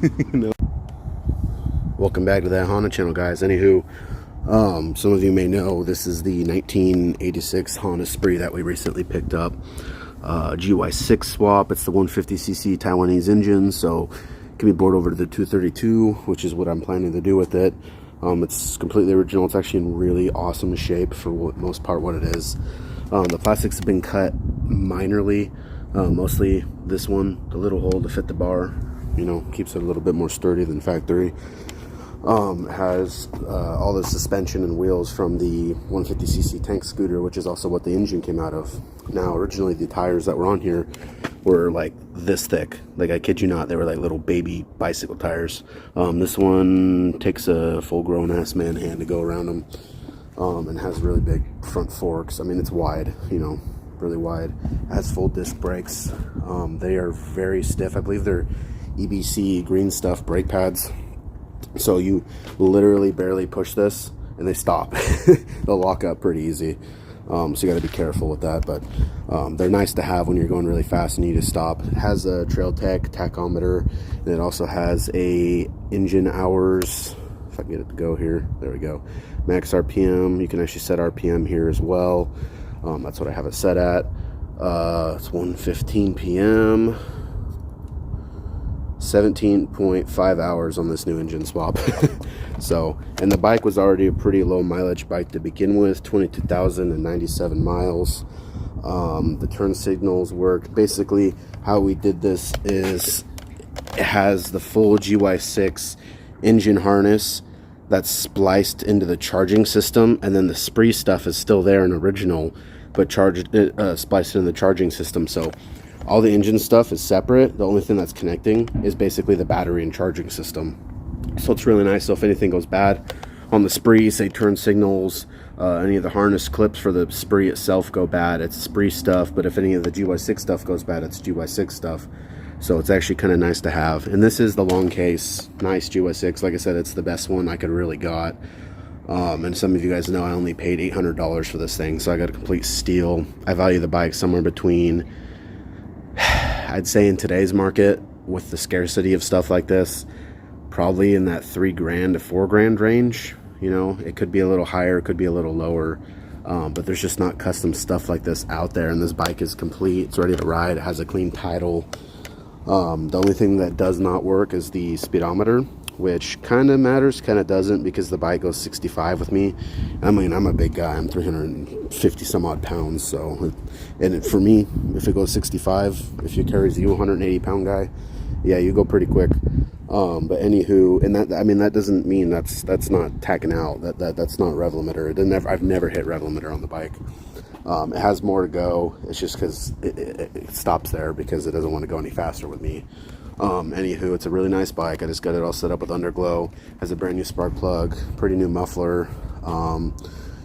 You know? Welcome back to that Honda channel, guys. Anywho, some of you may know this is the 1986 Honda Spree that we recently picked up. Gy6 swap. It's the 150cc Taiwanese engine, so it can be brought over to the 232, which is what I'm planning to do with it. It's completely original. It's actually in really awesome shape for most part what it is. The plastics have been cut minorly, mostly this one, the little hole to fit the bar, you know, keeps it a little bit more sturdy than factory. Has all the suspension and wheels from the 150cc tank scooter, which is also what the engine came out of. Now, originally the tires that were on here were like this thick. Like, I kid you not, they were like little baby bicycle tires. This one takes a full-grown ass man hand to go around them, and has really big front forks. I mean, it's wide, you know, really wide. It has full disc brakes. They are very stiff. I believe they're EBC green stuff brake pads. So you literally barely push this and they stop. They'll lock up pretty easy. So you got to be careful with that, but they're nice to have when you're going really fast and you need to stop. It has a Trail Tech tachometer, and it also has a engine hours, if I can get it to go here, there we go, max RPM. You can actually set RPM here as well. That's what I have it set at. It's 1:15 p.m. 17.5 hours on this new engine swap. So, and the bike was already a pretty low mileage bike to begin with, 22,097 miles. The turn signals worked. Basically, how we did this is it has the full Gy6 engine harness that's spliced into the charging system, and then the Spree stuff is still there and original, but spliced in the charging system. So all the engine stuff is separate. The only thing that's connecting is basically the battery and charging system. So it's really nice. So if anything goes bad on the Spree, say turn signals, any of the harness clips for the Spree itself go bad, it's Spree stuff. But if any of the Gy6 stuff goes bad, it's Gy6 stuff. So it's actually kind of nice to have. And this is the long case, nice Gy6. Like I said, it's the best one I could really got. And some of you guys know I only paid $800 for this thing, so I got a complete steal. I value the bike somewhere between, I'd say in today's market, with the scarcity of stuff like this, probably in that $3,000 to $4,000 range. You know, it could be a little higher, it could be a little lower, but there's just not custom stuff like this out there. And this bike is complete, it's ready to ride, it has a clean title. The only thing that does not work is the speedometer, which kind of matters, kind of doesn't, because the bike goes 65 with me. I mean, I'm a big guy, I'm 350 some odd pounds, so, and for me, if it goes 65, if it carries you, 180 pound guy, yeah, you go pretty quick. But anywho, and that, I mean, that doesn't mean that's not tacking out, that's not rev limiter. I've never hit rev limiter on the bike. It has more to go. It's just because it stops there because it doesn't want to go any faster with me. Anywho, it's a really nice bike. I just got it all set up with underglow. Has a brand new spark plug, pretty new muffler.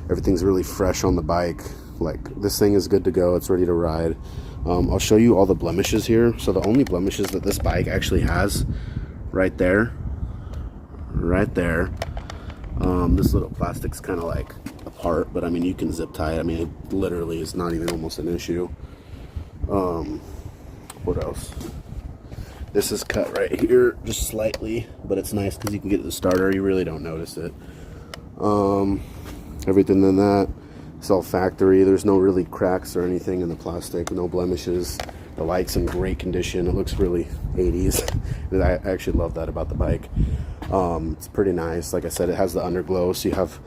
Everything's really fresh on the bike. Like, this thing is good to go. It's ready to ride. I'll show you all the blemishes here. So the only blemishes that this bike actually has, right there, this little plastic's kind of like apart, but I mean, you can zip tie it. I mean, it literally is not even almost an issue. What else? This is cut right here just slightly, but it's nice because you can get the starter, you really don't notice it. Everything in that, it's all factory. There's no really cracks or anything in the plastic, no blemishes. The light's in great condition. It looks really 80s. I actually love that about the bike. It's pretty nice. Like I said, it has the underglow, so you have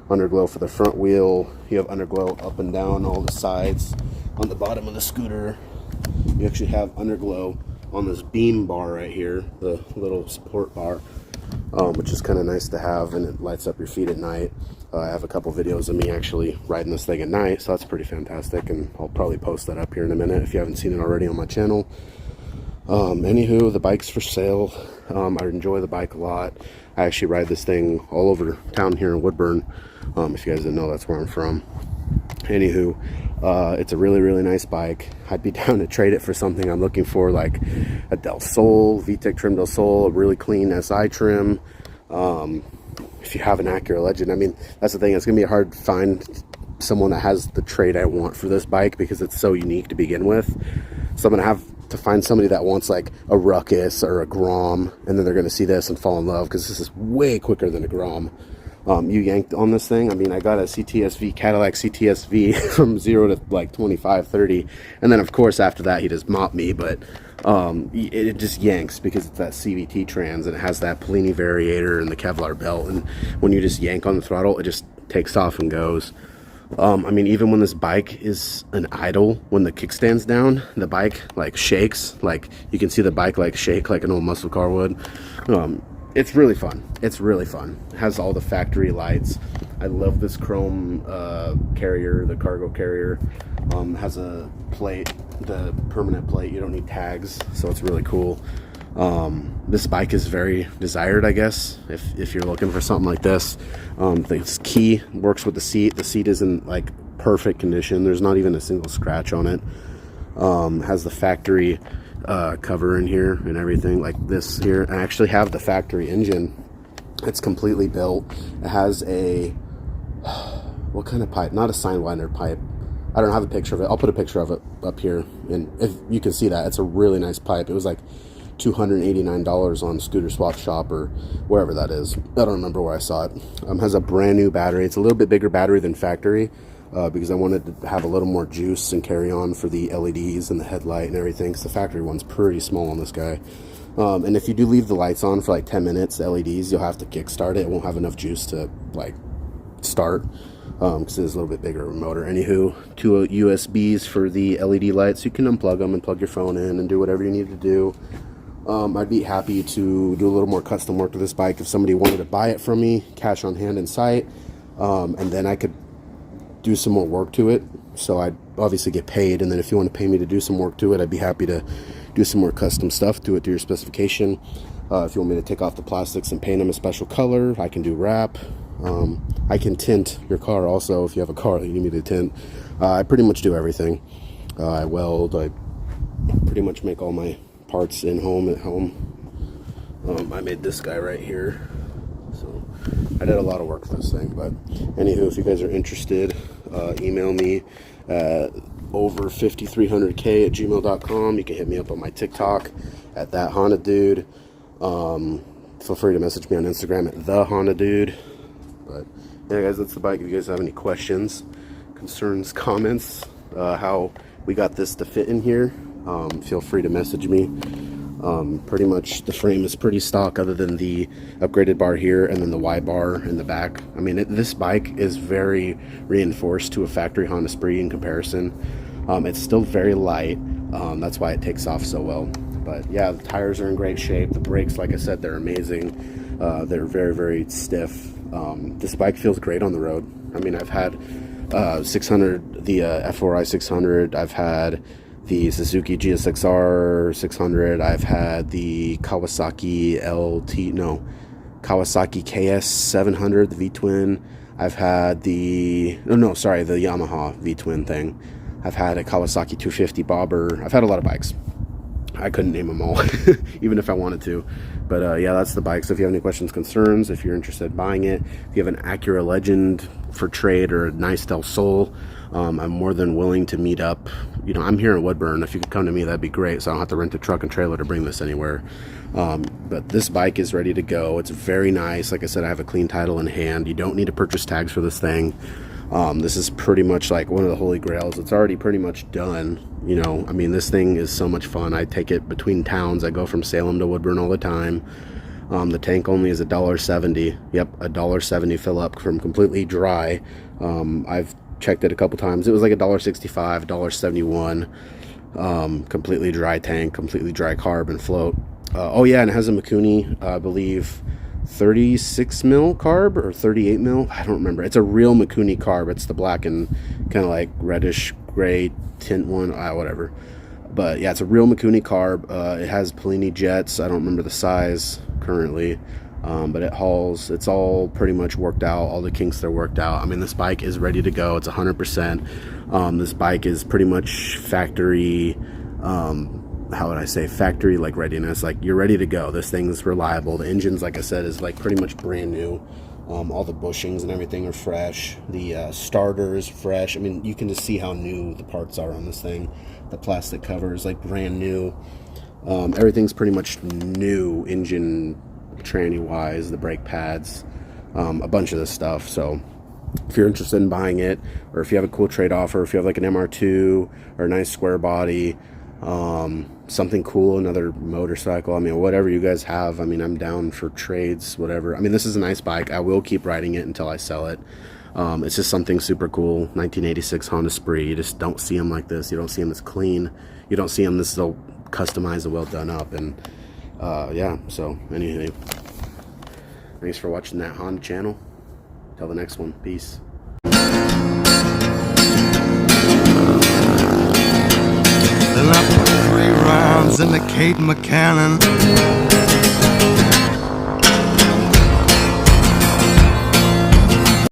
underglow for the front wheel, you have underglow up and down all the sides. On the bottom of the scooter, you actually have underglow on this beam bar right here, the little support bar, which is kind of nice to have, and it lights up your feet at night. I have a couple videos of me actually riding this thing at night, so that's pretty fantastic, and I'll probably post that up here in a minute if you haven't seen it already on my channel. Anywho, the bike's for sale. I enjoy the bike a lot. I actually ride this thing all over town here in Woodburn. If you guys didn't know, that's where I'm from. Anywho, it's a really nice bike. I'd be down to trade it for something I'm looking for, like a Del Sol, VTEC trim Del Sol, a really clean SI trim. If you have an Acura Legend, I mean, that's the thing, it's gonna be hard to find someone that has the trade I want for this bike because it's so unique to begin with. So I'm gonna have to find somebody that wants like a Ruckus or a Grom, and then they're going to see this and fall in love, because this is way quicker than a Grom. You yanked on this thing. I mean, I got a CTSV, Cadillac CTSV from 0 to like 25, 30. And then, of course, after that, he just mopped me. But it just yanks because it's that CVT trans, and it has that Polini variator and the Kevlar belt. And when you just yank on the throttle, it just takes off and goes. I mean, even when this bike is an idle, when the kickstand's down, the bike like shakes. Like, you can see the bike like shake like an old muscle car would. It's really fun. It's really fun. It has all the factory lights. I love this chrome carrier, the cargo carrier. Has a plate, the permanent plate. You don't need tags, so it's really cool. This bike is very desired, I guess, if you're looking for something like this. This key works with the seat. The seat is in like perfect condition. There's not even a single scratch on it. Has the factory cover in here and everything like this here. I actually have the factory engine. It's completely built. It has a what kind of pipe? Not a Sidewinder pipe. I don't have a picture of it. I'll put a picture of it up here, and if you can see that, it's a really nice pipe. It was like $289 on Scooter Swap Shop or wherever that is. I don't remember where I saw it. Has a brand new battery. It's a little bit bigger battery than factory. Because I wanted to have a little more juice and carry on for the LEDs and the headlight and everything, because the factory one's pretty small on this guy. And if you do leave the lights on for like 10 minutes, the LEDs, you'll have to kickstart it. It won't have enough juice to like start, because it's a little bit bigger of a motor. Anywho, 2 USBs for the LED lights. You can unplug them and plug your phone in and do whatever you need to do. I'd be happy to do a little more custom work to this bike if somebody wanted to buy it from me, cash on hand in sight, and then I could do some more work to it. So I'd obviously get paid, and then if you want to pay me to do some work to it, I'd be happy to do some more custom stuff to it to your specification. If you want me to take off the plastics and paint them a special color, I can do wrap. I can tint your car also if you have a car that you need me to tint. I pretty much do everything. I weld. I pretty much make all my parts at home. I made this guy right here. So I did a lot of work for this thing. But anywho, if you guys are interested, email me at over5300k@gmail.com. You can hit me up on my TikTok at that Honda Dude. Feel free to message me on Instagram at the Honda Dude. But yeah, guys, that's the bike. If you guys have any questions, concerns, comments, how we got this to fit in here, feel free to message me. Pretty much the frame is pretty stock, other than the upgraded bar here and then the Y bar in the back. I mean, this bike is very reinforced to a factory Honda Spree in comparison. It's still very light. That's why it takes off so well. But yeah, the tires are in great shape. The brakes, like I said, they're amazing. They're very, very stiff. This bike feels great on the road. I mean, I've had 600, the F4i 600. I've had the Suzuki GSX-R 600. I've had the Kawasaki Kawasaki KS 700, the V-twin. I've had the Yamaha V-twin thing. I've had a Kawasaki 250 bobber. I've had a lot of bikes. I couldn't name them all, even if I wanted to. But yeah, that's the bike. So if you have any questions, concerns, if you're interested in buying it, if you have an Acura Legend for trade or a nice Del Sol, I'm more than willing to meet up. You know, I'm here in Woodburn. If you could come to me, that'd be great, so I don't have to rent a truck and trailer to bring this anywhere. But this bike is ready to go. It's very nice. Like I said, I have a clean title in hand. You don't need to purchase tags for this thing. This is pretty much like one of the holy grails. It's already pretty much done. You know, I mean, this thing is so much fun. I take it between towns. I go from Salem to Woodburn all the time. The tank only is $1.70. Yep, $1.70 fill up from completely dry. I've checked it a couple times. It was like $1.65, $1.71. Completely dry tank, completely dry carb and float. Oh yeah, and it has a Mikuni, I believe, 36 mil carb or 38 mil. I don't remember. It's a real Mikuni carb. It's the black and kind of like reddish gray tint one. Whatever. But yeah, it's a real Mikuni carb. It has Polini jets. I don't remember the size currently. But it hauls. It's all pretty much worked out. All the kinks are worked out. I mean, this bike is ready to go. It's 100%. This bike is pretty much factory, how would I say, factory like readiness. Like, you're ready to go. This thing's reliable. The engine's, like I said, is like pretty much brand new. All the bushings and everything are fresh. The starter is fresh. I mean, you can just see how new the parts are on this thing. The plastic cover is like brand new. Everything's pretty much new, engine tranny wise, the brake pads, a bunch of this stuff. So if you're interested in buying it, or if you have a cool trade offer, if you have like an MR2 or a nice square body, something cool, another motorcycle, I mean, whatever you guys have, I mean, I'm down for trades, whatever. I mean, this is a nice bike. I will keep riding it until I sell it. It's just something super cool. 1986 Honda Spree. You just don't see them like this. You don't see them this clean. You don't see them this so customized and well done up. And yeah, so anyway, thanks for watching that Honda channel. Till the next one. Peace. Then I put 3 rounds in the Kate McCannon.